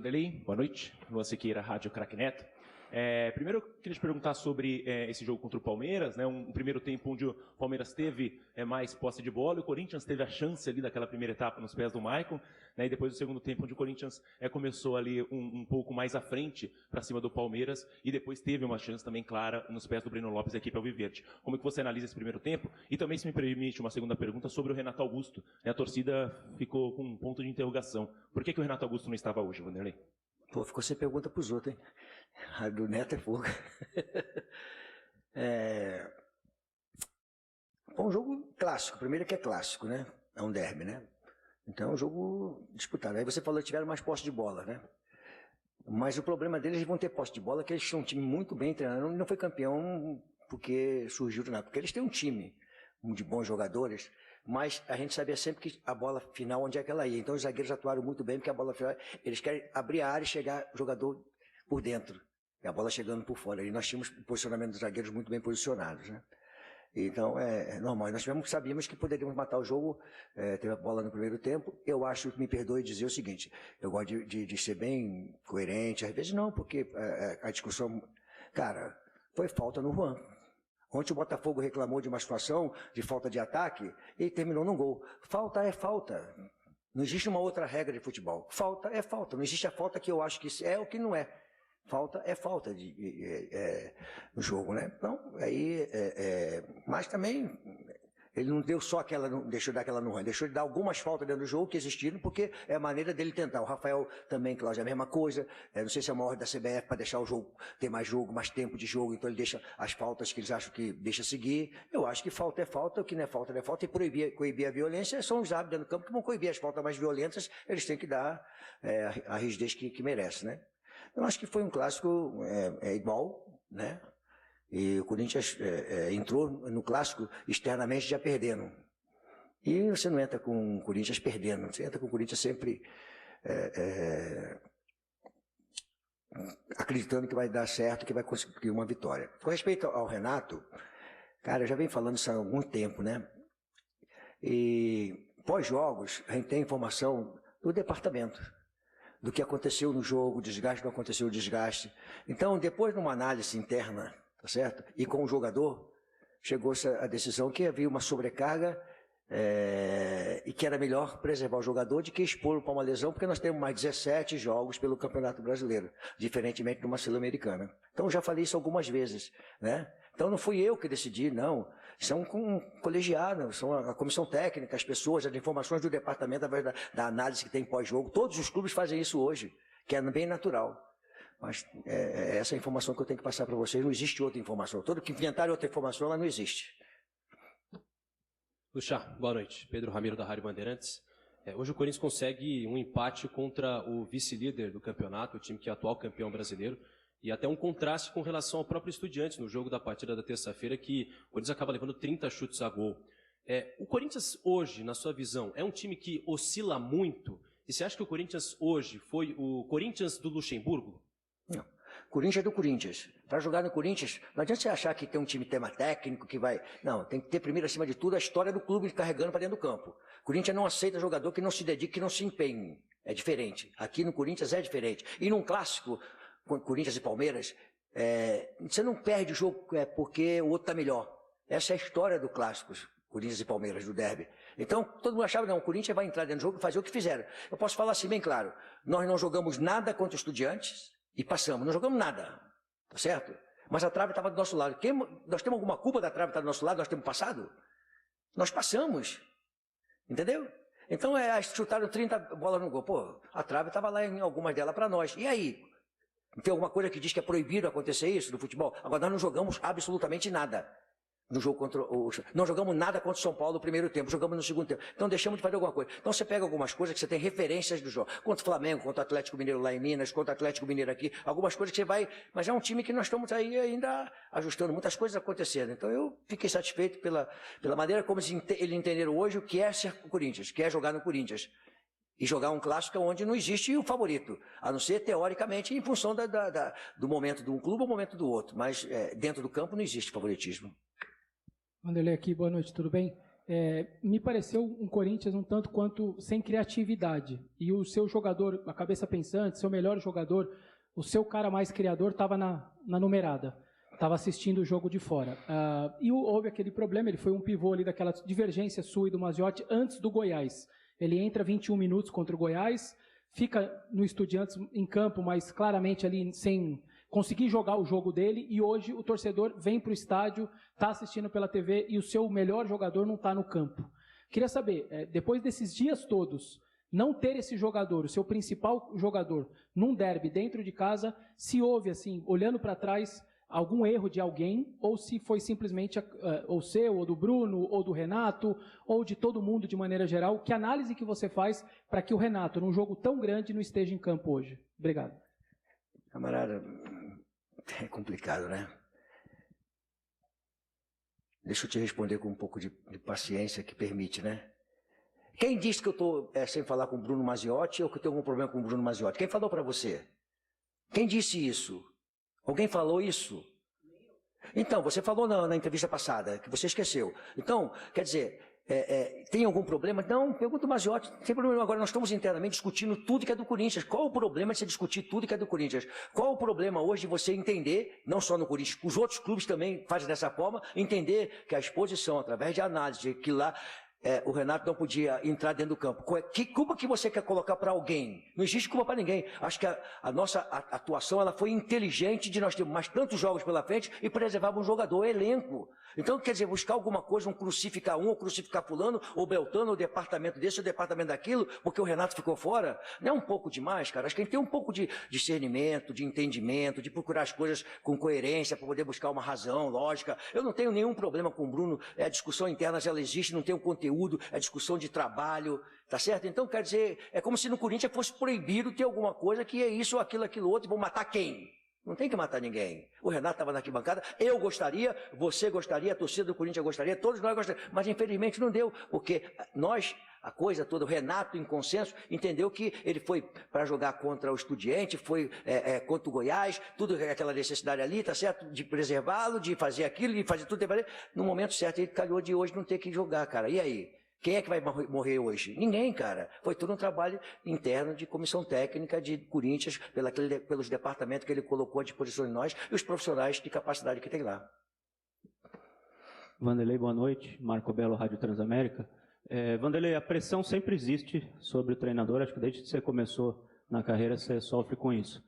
Vanderlei, boa noite. Luan Siqueira, Rádio Craque Neto. Primeiro, eu queria te perguntar sobre esse jogo contra o Palmeiras, né? Um primeiro tempo onde o Palmeiras teve mais posse de bola, e o Corinthians teve a chance ali daquela primeira etapa nos pés do Maicon, né? E depois do segundo tempo, onde o Corinthians começou ali um pouco mais à frente para cima do Palmeiras, e depois teve uma chance também clara nos pés do Breno Lopes, da equipe alviverde. Como é que você analisa esse primeiro tempo? E também, se me permite uma segunda pergunta sobre o Renato Augusto, né? A torcida ficou com um ponto de interrogação. Por que o Renato Augusto não estava hoje, Vanderlei? Pô, ficou sem pergunta para os outros, hein? A do Neto é fogo. Foi um jogo clássico. Primeiro que é clássico, né? É um derby, né? Então é um jogo disputado. Aí você falou que tiveram mais posse de bola, né? Mas o problema deles, eles vão ter posse de bola, que eles tinham um time muito bem treinado. Não foi campeão porque surgiu do nada, porque eles têm um time de bons jogadores, mas a gente sabia sempre que a bola final, onde é que ela ia. Então os zagueiros atuaram muito bem, porque a bola final, eles querem abrir a área e chegar o jogador por dentro, e a bola chegando por fora. E nós tínhamos o posicionamento dos zagueiros muito bem posicionados, né? Então é normal. Nós sabíamos que poderíamos matar o jogo, teve a bola no primeiro tempo. Eu acho, me perdoe dizer o seguinte, eu gosto de ser bem coerente, às vezes não, porque a discussão, cara, foi falta no Juan. Ontem o Botafogo reclamou de uma situação de falta de ataque e terminou num gol. Falta é falta. Não existe uma outra regra de futebol. Falta é falta. Não existe a falta que eu acho que é o que não é. Falta é falta no jogo, né? Então, aí, mas também ele não deu só aquela, não deixou de dar aquela no Juan, deixou de dar algumas faltas dentro do jogo que existiram, porque é a maneira dele tentar. O Rafael também, Cláudio, é a mesma coisa. Não sei se é uma ordem da CBF para deixar o jogo, ter mais jogo, mais tempo de jogo, então ele deixa as faltas que eles acham que deixa seguir. Eu acho que falta é falta, o que não é falta não é falta, e coibir a violência são os árbitros dentro do campo que vão coibir as faltas mais violentas, eles têm que dar a rigidez que merece, né? Eu acho que foi um clássico igual, né? E o Corinthians entrou no clássico externamente já perdendo. E você não entra com o Corinthians perdendo, você entra com o Corinthians sempre acreditando que vai dar certo, que vai conseguir uma vitória. Com respeito ao Renato, cara, eu já venho falando isso há algum tempo, né? E pós-jogos, a gente tem informação do departamento, do que aconteceu no jogo, o desgaste, não aconteceu o desgaste. Então, depois de uma análise interna, tá certo? E com o jogador, chegou-se a decisão que havia uma sobrecarga e que era melhor preservar o jogador de que expor para uma lesão, porque nós temos mais 17 jogos pelo Campeonato Brasileiro, diferentemente de uma Sul-Americana. Então, já falei isso algumas vezes, né? Então, não fui eu que decidi, não. São colegiados, são a comissão técnica, as pessoas, as informações do departamento, através da análise que tem pós-jogo. Todos os clubes fazem isso hoje, que é bem natural. Mas essa é a informação que eu tenho que passar para vocês. Não existe outra informação. Todo que inventar outra informação, ela não existe. Luxá, boa noite. Pedro Ramiro, da Rádio Bandeirantes. Hoje o Corinthians consegue um empate contra o vice-líder do campeonato, o time que é atual campeão brasileiro, e até um contraste com relação ao próprio Estudiantes no jogo da partida da terça-feira, que o Corinthians acaba levando 30 chutes a gol. O Corinthians hoje, na sua visão, é um time que oscila muito? E você acha que o Corinthians hoje foi o Corinthians do Luxemburgo? Não. Corinthians é do Corinthians. Para jogar no Corinthians, não adianta você achar que tem um time tema técnico que vai... Não, tem que ter primeiro, acima de tudo, a história do clube carregando para dentro do campo. O Corinthians não aceita jogador que não se dedique, que não se empenhe. É diferente. Aqui no Corinthians é diferente. E num clássico, Corinthians e Palmeiras, você não perde o jogo porque o outro está melhor. Essa é a história do clássico, Corinthians e Palmeiras, do derby. Então, todo mundo achava, não, o Corinthians vai entrar dentro do jogo e fazer o que fizeram. Eu posso falar assim bem claro, nós não jogamos nada contra os Estudiantes e passamos, não jogamos nada, tá certo? Mas a trave estava do nosso lado. Nós temos alguma culpa da trave estar do nosso lado, nós temos passado? Nós passamos, entendeu? Então, chutaram 30 bolas no gol. Pô, a trave estava lá em algumas delas para nós. E aí? Tem alguma coisa que diz que é proibido acontecer isso no futebol? Agora, nós não jogamos absolutamente nada no jogo contra não jogamos nada contra o São Paulo no primeiro tempo, jogamos no segundo tempo. Então, deixamos de fazer alguma coisa. Então, você pega algumas coisas que você tem referências do jogo. Contra o Flamengo, contra o Atlético Mineiro lá em Minas, contra o Atlético Mineiro aqui. Algumas coisas que você vai... Mas é um time que nós estamos aí ainda ajustando, muitas coisas acontecendo. Então, eu fiquei satisfeito pela maneira como eles entenderam hoje o que é ser o Corinthians, que é jogar no Corinthians. E jogar um clássico onde não existe o favorito, a não ser teoricamente em função do momento de um clube ou momento do outro. Mas dentro do campo não existe favoritismo. Vanderlei aqui, boa noite, tudo bem? me pareceu um Corinthians um tanto quanto sem criatividade. E o seu jogador, a cabeça pensante, seu melhor jogador, o seu cara mais criador estava na numerada. Estava assistindo o jogo de fora. E houve aquele problema, ele foi um pivô ali daquela divergência sua e do Maziotti antes do Goiás. Ele entra 21 minutos contra o Goiás, fica no Estudiantes em campo, mas claramente ali sem conseguir jogar o jogo dele, e hoje o torcedor vem para o estádio, está assistindo pela TV e o seu melhor jogador não está no campo. Queria saber, depois desses dias todos, não ter esse jogador, o seu principal jogador, num derby dentro de casa, se houve, assim, olhando para trás, algum erro de alguém, ou se foi simplesmente ou seu, ou do Bruno, ou do Renato, ou de todo mundo de maneira geral. Que análise que você faz para que o Renato, num jogo tão grande, não esteja em campo hoje? Obrigado. Camarada, é complicado, né? Deixa eu te responder com um pouco de paciência que permite, né? Quem disse que eu estou sem falar com o Bruno Maziotti ou que eu tenho algum problema com o Bruno Maziotti? Quem falou para você? Quem disse isso? Alguém falou isso? Então, você falou na entrevista passada, que você esqueceu. Então, quer dizer, tem algum problema? Não, pergunta o Maziotti, não tem problema. Agora nós estamos internamente discutindo tudo que é do Corinthians. Qual o problema de você discutir tudo que é do Corinthians? Qual o problema hoje de você entender, não só no Corinthians, os outros clubes também fazem dessa forma, entender que a exposição, através de análise, que lá o Renato não podia entrar dentro do campo. Que culpa que você quer colocar para alguém? Não existe culpa para ninguém. Acho que a nossa atuação ela foi inteligente de nós termos mais tantos jogos pela frente e preservar um jogador, elenco. Então, quer dizer, buscar alguma coisa, crucificar ou crucificar fulano, ou Beltano, ou departamento desse, ou departamento daquilo, porque o Renato ficou fora, não é um pouco demais, cara? Acho que a gente tem um pouco de discernimento, de entendimento, de procurar as coisas com coerência, para poder buscar uma razão, lógica. Eu não tenho nenhum problema com o Bruno, a discussão interna, ela existe, não tem um conteúdo, é discussão de trabalho, tá certo? Então, quer dizer, é como se no Corinthians fosse proibido ter alguma coisa que é isso, aquilo outro, e vão matar quem? Não tem que matar ninguém. O Renato estava na arquibancada, eu gostaria, você gostaria, a torcida do Corinthians gostaria, todos nós gostaríamos, mas infelizmente não deu, porque nós, a coisa toda, o Renato em consenso, entendeu que ele foi para jogar contra o Estudiante, foi contra o Goiás, tudo aquela necessidade ali, tá certo? De preservá-lo, de fazer aquilo, de fazer tudo, no momento certo, ele calhou de hoje não ter que jogar, cara. E aí? Quem é que vai morrer hoje? Ninguém, cara. Foi todo um trabalho interno de comissão técnica de Corinthians, pelos departamentos que ele colocou à disposição de nós e os profissionais de capacidade que tem lá. Vanderlei, boa noite. Marco Belo, Rádio Transamérica. Vanderlei, a pressão sempre existe sobre o treinador. Acho que desde que você começou na carreira você sofre com isso.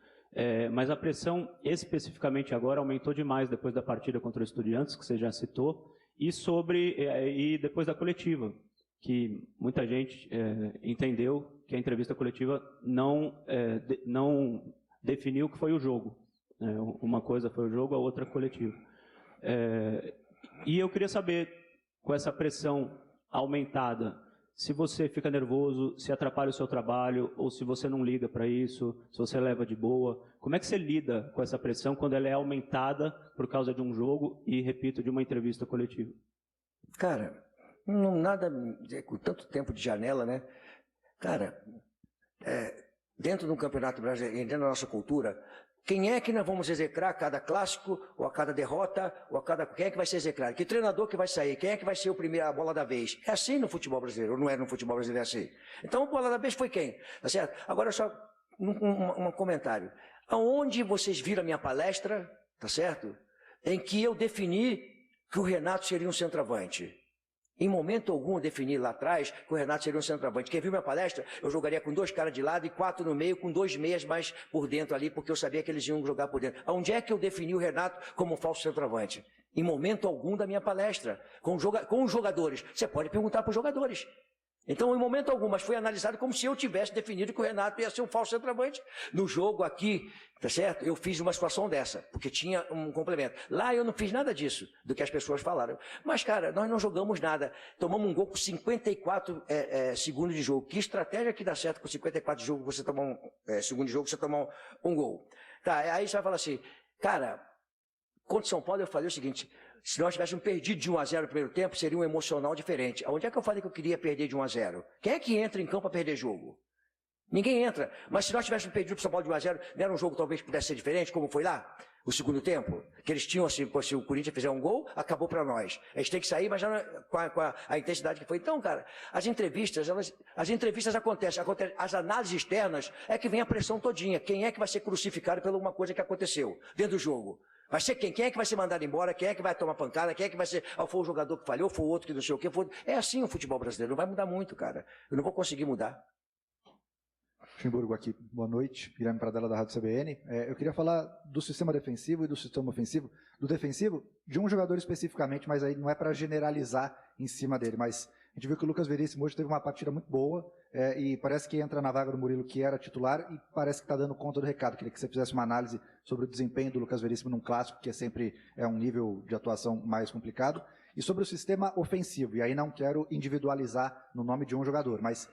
Mas a pressão, especificamente agora, aumentou demais depois da partida contra o Estudiantes, que você já citou, e depois da coletiva, que muita gente entendeu que a entrevista coletiva não definiu o que foi o jogo. Uma coisa foi o jogo, a outra coletiva. E eu queria saber, com essa pressão aumentada, se você fica nervoso, se atrapalha o seu trabalho, ou se você não liga para isso, se você leva de boa. Como é que você lida com essa pressão quando ela é aumentada por causa de um jogo e, repito, de uma entrevista coletiva? Cara, não nada, com tanto tempo de janela, né? Cara, dentro do Campeonato Brasileiro, dentro da nossa cultura, quem é que nós vamos execrar a cada clássico, ou a cada derrota, ou a cada... Quem é que vai ser execrado? Que treinador que vai sair? Quem é que vai ser a bola da vez? É assim no futebol brasileiro, ou não é no futebol brasileiro assim? Então, a bola da vez foi quem? Tá certo? Agora, só um comentário. Aonde vocês viram a minha palestra, tá certo? Em que eu defini que o Renato seria um centroavante. Em momento algum eu defini lá atrás que o Renato seria um centroavante. Quem viu minha palestra, eu jogaria com 2 caras de lado e 4 no meio, com 2 meias mais por dentro ali, porque eu sabia que eles iam jogar por dentro. Onde é que eu defini o Renato como falso centroavante? Em momento algum da minha palestra. Com os jogadores. Você pode perguntar para os jogadores. Então, em momento algum, mas foi analisado como se eu tivesse definido que o Renato ia ser um falso centroavante. No jogo aqui, tá certo? Eu fiz uma situação dessa, porque tinha um complemento. Lá eu não fiz nada disso, do que as pessoas falaram. Mas, cara, nós não jogamos nada. Tomamos um gol com 54 segundos de jogo. Que estratégia que dá certo com 54 de jogo, você tomar segundo de jogo, você tomar um gol? Tá, aí você vai falar assim, cara, contra São Paulo eu falei o seguinte... Se nós tivéssemos perdido de 1-0 no primeiro tempo, seria um emocional diferente. Onde é que eu falei que eu queria perder de 1-0? Quem é que entra em campo para perder jogo? Ninguém entra. Mas se nós tivéssemos perdido para o São Paulo de 1-0, não era um jogo que talvez pudesse ser diferente, como foi lá? O segundo tempo, que eles tinham assim, pô, se o Corinthians fizer um gol, acabou para nós. A gente tem que sair, mas já com a intensidade que foi. Então, cara, as entrevistas acontecem, as análises externas é que vem a pressão todinha. Quem é que vai ser crucificado por alguma coisa que aconteceu dentro do jogo? Vai ser quem? Quem é que vai ser mandado embora? Quem é que vai tomar pancada? Quem é que vai ser... foi o jogador que falhou, foi o outro que não sei o quê. É assim o futebol brasileiro, não vai mudar muito, cara. Eu não vou conseguir mudar. Luxemburgo aqui, boa noite, Guilherme Pradella da Rádio CBN. Eu queria falar do sistema defensivo e do sistema ofensivo. Do defensivo, de um jogador especificamente, mas aí não é para generalizar em cima dele, mas a gente viu que o Lucas Veríssimo hoje teve uma partida muito boa e parece que entra na vaga do Murilo, que era titular, e parece que está dando conta do recado. Queria que você fizesse uma análise sobre o desempenho do Lucas Veríssimo num clássico, que sempre é um nível de atuação mais complicado, e sobre o sistema ofensivo. E aí não quero individualizar no nome de um jogador, mas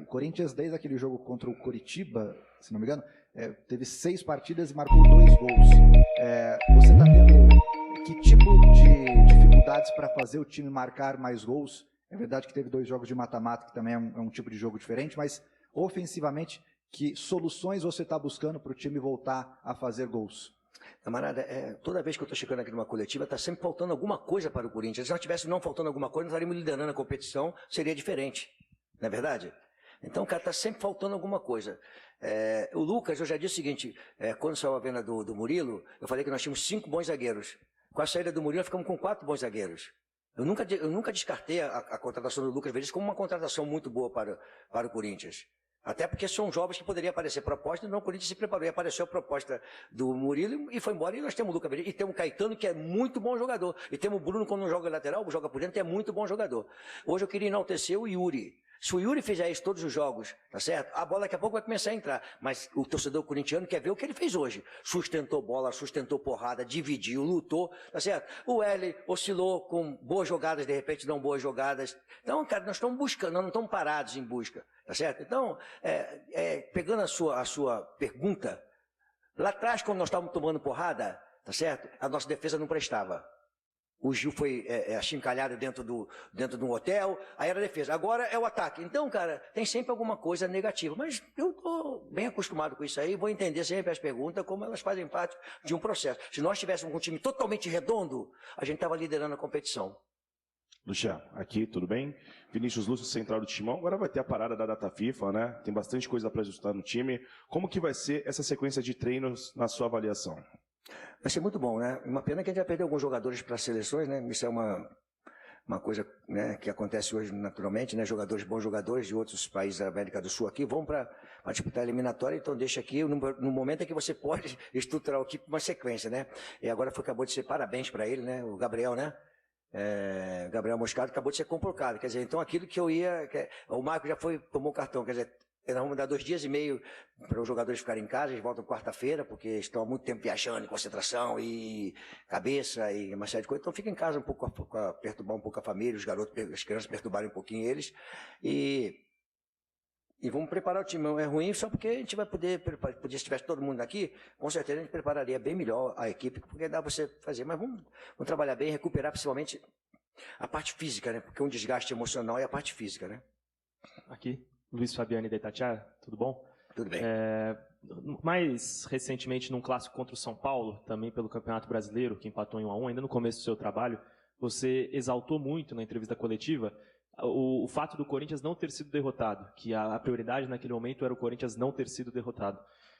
o Corinthians, desde aquele jogo contra o Coritiba, se não me engano, teve 6 partidas e marcou 2 gols. Você está tendo que tipo de dificuldades para fazer o time marcar mais gols? É verdade que teve 2 jogos de mata-mata, que também é um tipo de jogo diferente, mas ofensivamente, que soluções você está buscando para o time voltar a fazer gols? Camarada, toda vez que eu estou chegando aqui numa coletiva, está sempre faltando alguma coisa para o Corinthians. Se não tivesse não faltando alguma coisa, nós estaríamos liderando a competição, seria diferente. Não é verdade? Então, cara, está sempre faltando alguma coisa. O Lucas, eu já disse o seguinte, quando saiu a venda do Murilo, eu falei que nós tínhamos 5 bons zagueiros. Com a saída do Murilo, nós ficamos com 4 bons zagueiros. Eu nunca descartei a contratação do Lucas Veríssimo como uma contratação muito boa para o Corinthians. Até porque são jovens que poderiam aparecer proposta, não, o Corinthians se preparou e apareceu a proposta do Murilo e foi embora. E nós temos o Lucas Veríssimo, e temos o Caetano, que é muito bom jogador. E temos o Bruno, quando não joga lateral, joga por dentro, que é muito bom jogador. Hoje eu queria enaltecer o Yuri. Se o Yuri fizer isso todos os jogos, tá certo? A bola daqui a pouco vai começar a entrar. Mas o torcedor corintiano quer ver o que ele fez hoje. Sustentou bola, sustentou porrada, dividiu, lutou, tá certo? O L oscilou com boas jogadas, de repente não boas jogadas. Então, cara, nós estamos buscando, nós não estamos parados em busca, tá certo? Então, pegando a sua pergunta, lá atrás, quando nós estávamos tomando porrada, tá certo? A nossa defesa não prestava. O Gil foi achincalhado dentro de um hotel, aí era a defesa. Agora é o ataque. Então, cara, tem sempre alguma coisa negativa. Mas eu estou bem acostumado com isso aí, vou entender sempre as perguntas, como elas fazem parte de um processo. Se nós tivéssemos um time totalmente redondo, a gente estava liderando a competição. Luciano, aqui, tudo bem? Vinícius Lúcio, central do Timão. Agora vai ter a parada da data FIFA, né? Tem bastante coisa para ajustar no time. Como que vai ser essa sequência de treinos na sua avaliação? Vai ser muito bom, né? Uma pena que a gente vai perder alguns jogadores para as seleções, né? Isso é uma coisa, né, que acontece hoje naturalmente, né? Bons jogadores de outros países da América do Sul aqui vão para disputar a eliminatória, então deixa aqui no momento em que você pode estruturar o equipe uma sequência, né? E agora acabou de ser parabéns para ele, né? O Gabriel, né? Gabriel Moscardo acabou de ser convocado, quer dizer, então aquilo que eu ia... o Marco já tomou cartão, quer dizer, nós vamos dar 2 dias e meio para os jogadores ficarem em casa, eles voltam quarta-feira, porque estão há muito tempo viajando, em concentração e cabeça e uma série de coisas. Então fica em casa um pouco, perturbar um pouco a família, os garotos, as crianças perturbarem um pouquinho eles. E vamos preparar o time. É ruim só porque a gente vai poder, se tivesse todo mundo aqui, com certeza a gente prepararia bem melhor a equipe, porque dá para você fazer. Mas vamos trabalhar bem, recuperar principalmente a parte física, né? Porque um desgaste emocional é a parte física, né? Aqui. Luiz Fabiani da Itatiaia, tudo bom? Tudo bem. Mais recentemente, num clássico contra o São Paulo, também pelo Campeonato Brasileiro, que empatou em 1-1, ainda no começo do seu trabalho, você exaltou muito na entrevista coletiva o fato do Corinthians não ter sido derrotado, que a prioridade naquele momento era o Corinthians não ter sido derrotado.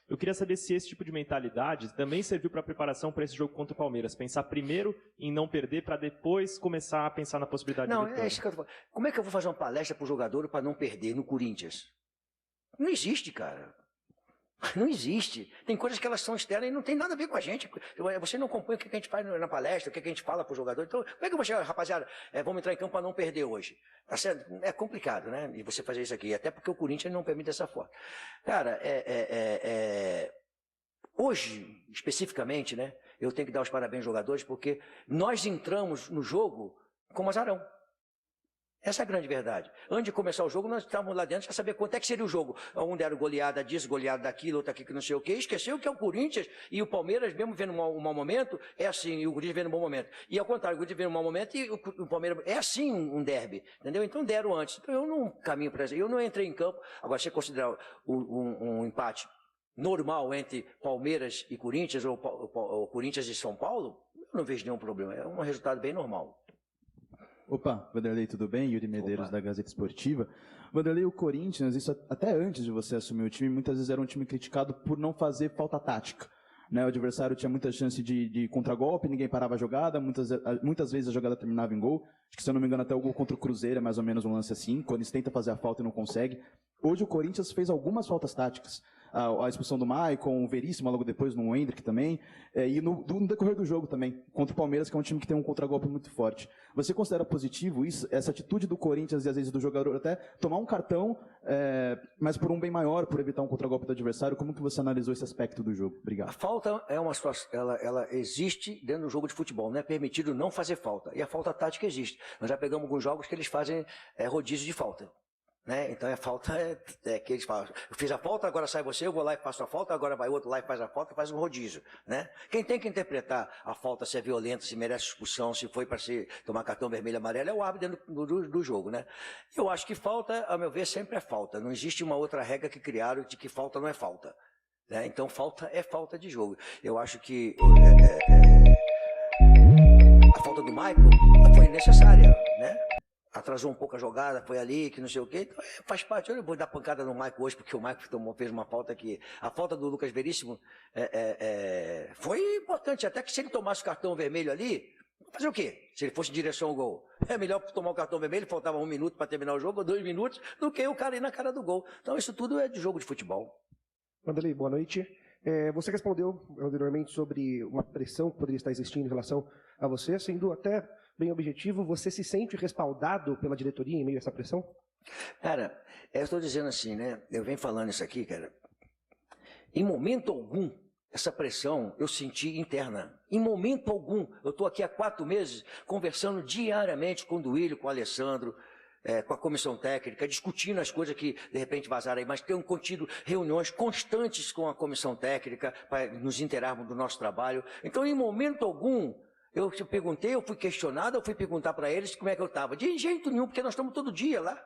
Eu queria saber se esse tipo de mentalidade também serviu para a preparação para esse jogo contra o Palmeiras. Pensar primeiro em não perder para depois começar a pensar na possibilidade de vitória. Não, é isso que eu tô falando. Como é que eu vou fazer uma palestra para o jogador para não perder no Corinthians? Não existe, cara. Não existe. Tem coisas que elas são externas e não tem nada a ver com a gente. Você não acompanha o que a gente faz na palestra, o que a gente fala para o jogador. Então, como é que eu vou chegar, rapaziada, vamos entrar em campo para não perder hoje? Tá certo? É complicado, né? E você fazer isso aqui. Até porque o Corinthians não permite dessa forma. Cara, hoje, especificamente, né? Eu tenho que dar os parabéns aos jogadores porque nós entramos no jogo com azarão. Essa é a grande verdade. Antes de começar o jogo, nós estávamos lá dentro para saber quanto é que seria o jogo. Um deram goleada disso, goleada daquilo, outro aqui que não sei o quê. Esqueceu que é o Corinthians e o Palmeiras, mesmo vendo um mau momento, é assim, e o Corinthians vendo um bom momento. E ao contrário, o Corinthians vendo um mau momento e o Palmeiras... É assim um derby, entendeu? Então deram antes. Então eu não caminho para isso. Eu não entrei em campo. Agora, se você considerar um empate normal entre Palmeiras e Corinthians, ou Corinthians e São Paulo, eu não vejo nenhum problema. É um resultado bem normal. Opa, Vanderlei, tudo bem? Yuri Medeiros, da Gazeta Esportiva. Vanderlei, o Corinthians, isso até antes de você assumir o time, muitas vezes era um time criticado por não fazer falta tática. Né, o adversário tinha muita chance de contragolpe, ninguém parava a jogada, muitas vezes a jogada terminava em gol. Acho que, se eu não me engano, até o gol contra o Cruzeiro é mais ou menos um lance assim, quando eles tentam fazer a falta e não consegue. Hoje o Corinthians fez algumas faltas táticas. A expulsão do Maicon, o Veríssimo, logo depois no Hendrick também, e no decorrer do jogo também, contra o Palmeiras, que é um time que tem um contragolpe muito forte. Você considera positivo isso, essa atitude do Corinthians e às vezes do jogador até tomar um cartão, mas por um bem maior, por evitar um contragolpe do adversário? Como que você analisou esse aspecto do jogo? Obrigado. A falta é uma situação, ela existe dentro do jogo de futebol, não é permitido não fazer falta, e a falta tática existe. Nós já pegamos alguns jogos que eles fazem rodízio de falta. Né? Então a falta é que eles falam, eu fiz a falta, agora sai você, eu vou lá e faço a falta, agora vai outro lá e faz a falta, faz um rodízio. Né? Quem tem que interpretar a falta, se é violenta, se merece expulsão, se foi para tomar cartão vermelho e amarelo, é o árbitro dentro do jogo. Né? Eu acho que falta, a meu ver, sempre é falta. Não existe uma outra regra que criaram de que falta não é falta. Né? Então falta é falta de jogo. Eu acho que a falta do Maicon foi necessária, né? Atrasou um pouco a jogada, foi ali, que não sei o quê. Então, faz parte. Eu não vou dar pancada no Maicon hoje, porque o Maicon fez uma falta que... A falta do Lucas Veríssimo foi importante. Até que se ele tomasse o cartão vermelho ali, fazer o quê? Se ele fosse em direção ao gol. É melhor tomar o cartão vermelho, faltava 1 minuto para terminar o jogo, ou 2 minutos, do que o cara ir na cara do gol. Então isso tudo é de jogo de futebol. Vanderlei, boa noite. Você respondeu anteriormente sobre uma pressão que poderia estar existindo em relação a você, sendo até bem objetivo, você se sente respaldado pela diretoria em meio a essa pressão? Cara, eu estou dizendo assim, né? Eu venho falando isso aqui, cara. Em momento algum, essa pressão eu senti interna. Em momento algum. Eu estou aqui há 4 meses conversando diariamente com o Duílio, com o Alessandro, com a comissão técnica, discutindo as coisas que de repente vazaram aí, mas tenho contido reuniões constantes com a comissão técnica para nos inteirarmos do nosso trabalho. Então, em momento algum, eu perguntei, eu fui questionado, eu fui perguntar para eles como é que eu estava. De jeito nenhum, porque nós estamos todo dia lá.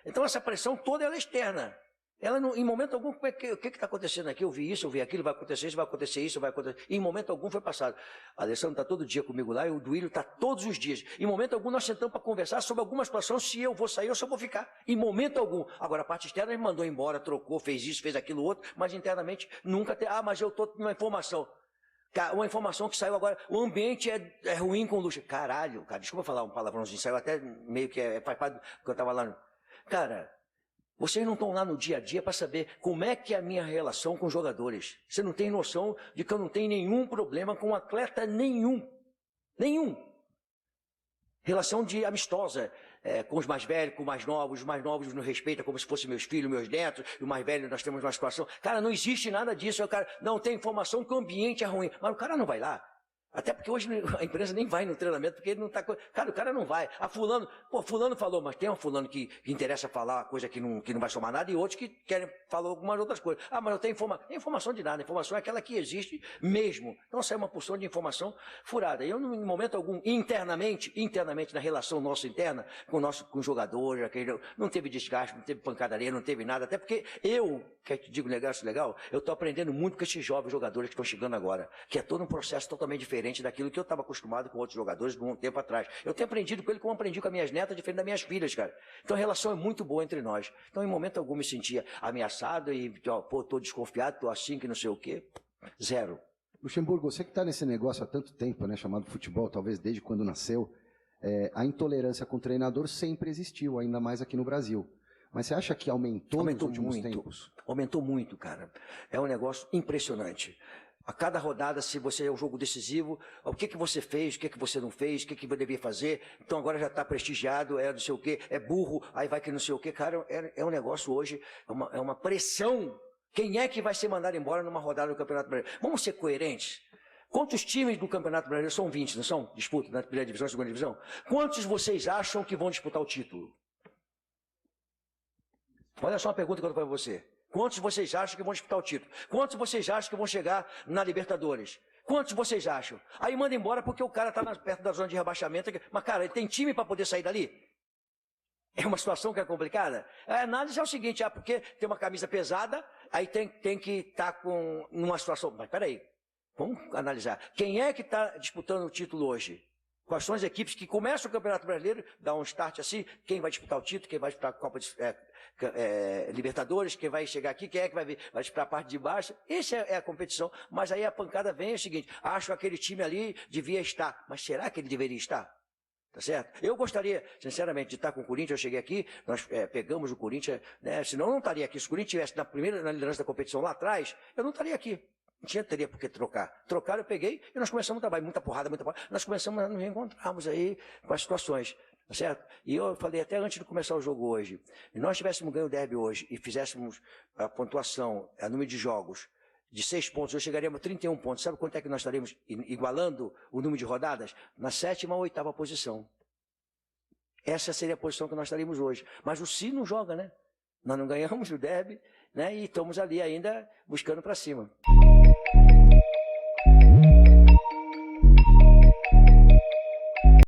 Então essa pressão toda ela é externa. Ela não, em momento algum, o que está acontecendo aqui? Eu vi isso, eu vi aquilo, vai acontecer isso, vai acontecer isso, vai acontecer. E em momento algum foi passado. A Alessandro está todo dia comigo lá e o Duílio está todos os dias. Em momento algum nós sentamos para conversar sobre alguma situação, se eu vou sair ou se eu vou ficar. Em momento algum. Agora a parte externa ele mandou embora, trocou, fez isso, fez aquilo outro, mas internamente nunca tem. Mas eu estou com uma informação. Uma informação que saiu agora, o ambiente é ruim com o Lucha. Caralho, cara, desculpa falar um palavrãozinho, saiu até meio que faz parte do que eu estava lá. Cara, vocês não estão lá no dia a dia para saber como é que é a minha relação com os jogadores. Você não tem noção de que eu não tenho nenhum problema com atleta nenhum. Nenhum. Relação de amistosa. Com os mais velhos, com os mais novos nos respeitam como se fossem meus filhos, meus netos, e o mais velho nós temos uma situação. Cara, não existe nada disso. O cara não tem informação que o ambiente é ruim. Mas o cara não vai lá. Até porque hoje a empresa nem vai no treinamento, porque ele não está... Cara, o cara não vai. Fulano falou, mas tem um fulano que interessa falar uma coisa que não vai somar nada, e outros que querem falar algumas outras coisas. Mas eu tenho informação de nada. A informação é aquela que existe mesmo. Então, essa é uma porção de informação furada. E eu, em momento algum, internamente, na relação nossa interna, com os jogadores, não teve desgaste, não teve pancadaria, não teve nada. Até porque quer te digo um negócio legal, eu estou aprendendo muito com esses jovens jogadores que estão chegando agora, que é todo um processo totalmente diferente daquilo que eu estava acostumado com outros jogadores de um tempo atrás. Eu tenho aprendido com ele como aprendi com as minhas netas, diferente das minhas filhas, cara. Então a relação é muito boa entre nós. Então em momento algum me sentia ameaçado e, tô desconfiado, tô assim, que não sei o quê. Zero. Luxemburgo, você que está nesse negócio há tanto tempo, né, chamado futebol, talvez desde quando nasceu, a intolerância com o treinador sempre existiu, ainda mais aqui no Brasil. Mas você acha que aumentou nos últimos tempos? Aumentou muito, cara. É um negócio impressionante. A cada rodada, se você é um jogo decisivo, o que você fez, o que você não fez, o que devia fazer, então agora já está prestigiado, não sei o quê, é burro, aí vai que não sei o quê. Cara, é um negócio hoje, é uma pressão. Quem é que vai ser mandado embora numa rodada do Campeonato Brasileiro? Vamos ser coerentes. Quantos times do Campeonato Brasileiro? São 20, não são? Disputa na primeira divisão, segunda divisão. Quantos vocês acham que vão disputar o título? Olha só uma pergunta que eu vou fazer para você. Quantos vocês acham que vão disputar o título? Quantos vocês acham que vão chegar na Libertadores? Quantos vocês acham? Aí manda embora porque o cara está perto da zona de rebaixamento. Mas, cara, ele tem time para poder sair dali? É uma situação que é complicada? A análise é o seguinte, porque tem uma camisa pesada, aí tem que estar numa situação... Mas peraí, vamos analisar. Quem é que está disputando o título hoje? Quais são as equipes que começam o Campeonato Brasileiro, dá um start assim, quem vai disputar o título, quem vai disputar a Copa de Libertadores, quem vai chegar aqui, quem é que vai disputar a parte de baixo. Essa é a competição, mas aí a pancada vem, é o seguinte, acho que aquele time ali devia estar, mas será que ele deveria estar? Tá certo? Eu gostaria, sinceramente, de estar com o Corinthians. Eu cheguei aqui, nós pegamos o Corinthians, né? Senão eu não estaria aqui. Se o Corinthians estivesse na liderança da competição lá atrás, eu não estaria aqui. Não teria por que trocar. Trocar eu peguei e nós começamos a trabalhar. Muita porrada. Nós começamos a nos reencontrarmos aí com as situações. Tá certo? E eu falei até antes de começar o jogo hoje, se nós tivéssemos ganho o derby hoje e fizéssemos a pontuação, o número de jogos, de 6 pontos, eu chegaríamos a 31 pontos. Sabe quanto é que nós estaríamos igualando o número de rodadas? Na 7ª ou 8ª posição. Essa seria a posição que nós estaríamos hoje. Mas o Si não joga, né? Nós não ganhamos o derby, né? E estamos ali ainda buscando para cima.